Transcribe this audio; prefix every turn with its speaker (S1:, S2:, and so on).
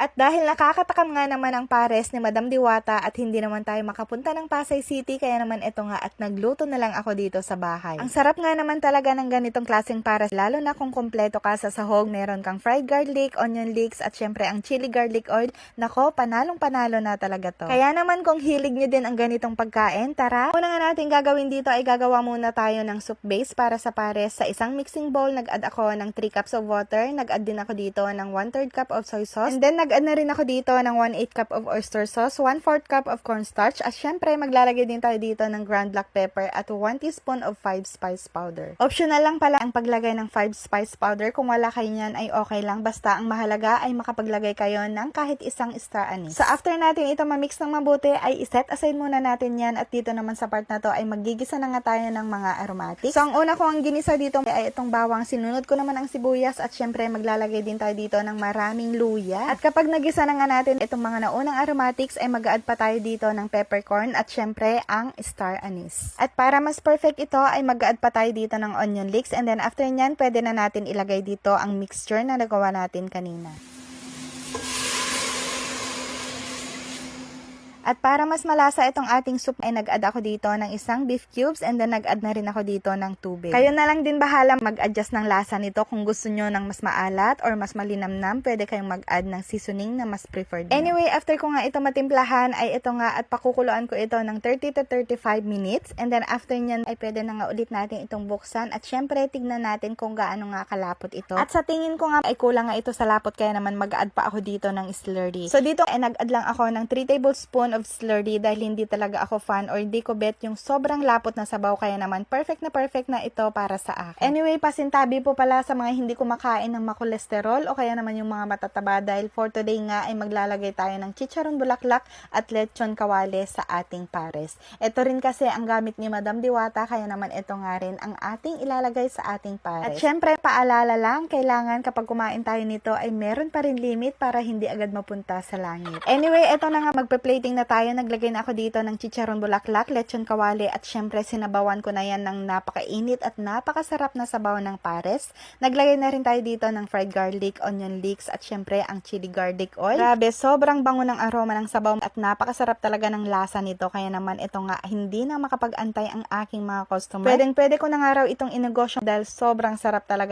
S1: At dahil nakakatakam nga naman ang pares ni Madam Diwata at hindi naman tayo makapunta ng Pasay City, kaya naman ito nga at nagluto na lang ako dito sa bahay. Ang sarap nga naman talaga ng ganitong klaseng pares, lalo na kung kompleto ka sa sahog, meron kang fried garlic, onion leeks at syempre ang chili garlic oil. Nako, panalong panalo na talaga to. Kaya naman kung hilig nyo din ang ganitong pagkain, tara! Una nga natin gagawin dito ay gagawa muna tayo ng soup base para sa pares. Sa isang mixing bowl, nag-add ako ng 3 cups of water, nag-add din ako dito ng 1/3 cup of soy sauce, and then nag-add na rin ako dito ng 1/8 cup of oyster sauce, 1/4 cup of cornstarch, at syempre maglalagay din tayo dito ng ground black pepper at 1 teaspoon of 5 spice powder. Optional lang pala ang paglagay ng 5 spice powder, kung wala kayo niyan ay okay lang, basta ang mahalaga ay makapaglagay kayo ng kahit isang star anise. So after natin ito ma-mix ng mabuti ay iset aside muna natin yan, at dito naman sa part na to ay magigisa na nga tayo ng mga aromatics. So ang una ko ang ginisa dito ay itong bawang, sinunod ko naman ang sibuyas, at syempre maglalagay din tayo dito ng maraming luya. At kapag nagisa na nga natin itong mga naunang aromatics ay mag-add pa tayo dito ng peppercorn at syempre ang star anise. At para mas perfect ito ay mag-add pa tayo dito ng onion leeks, and then after nyan pwede na natin ilagay dito ang mixture na nagawa natin kanina. At para mas malasa itong ating soup ay nag-add ako dito ng isang beef cubes, and then nag-add na rin ako dito ng tubig. Kayo na lang din bahala mag-adjust ng lasa nito. Kung gusto nyo ng mas maalat or mas malinamnam, pwede kayong mag-add ng seasoning na mas preferred nyo. Anyway, after ko nga ito matimplahan ay ito nga at pakukuluan ko ito ng 30 to 35 minutes, and then after nyan ay pwede na nga ulit natin itong buksan, at syempre tignan natin kung gaano nga kalapot ito. At sa tingin ko nga ay kulang nga ito sa lapot, kaya naman mag-add pa ako dito ng slurry. So dito ay nag-add lang ako ng 3 tablespoon of slurry dahil hindi talaga ako fan or di ko bet yung sobrang lapot na sabaw, kaya naman perfect na ito para sa akin. Anyway, pasintabi po pala sa mga hindi kumakain ng makolesterol o kaya naman yung mga matataba, dahil for today nga ay maglalagay tayo ng chicharon bulaklak at lechon kawali sa ating pares. Ito rin kasi ang gamit ni Madam Diwata, kaya naman ito nga rin ang ating ilalagay sa ating pares. At syempre, paalala lang, kailangan kapag kumain tayo nito ay meron pa rin limit para hindi agad mapunta sa langit. Anyway, ito na nga, magpe-plating na tayo. Naglagay na ako dito ng chicharon bulaklak, lechon kawali, at syempre sinabawan ko na yan ng napakainit at napakasarap na sabaw ng pares. Naglagay na rin tayo dito ng fried garlic, onion leeks, at syempre ang chili garlic oil. Grabe, sobrang bango ng aroma ng sabaw at napakasarap talaga ng lasa nito, kaya naman ito nga hindi na makapag-antay ang aking mga customer. Pwede ko na nga raw itong inegosyo dahil sobrang sarap talaga.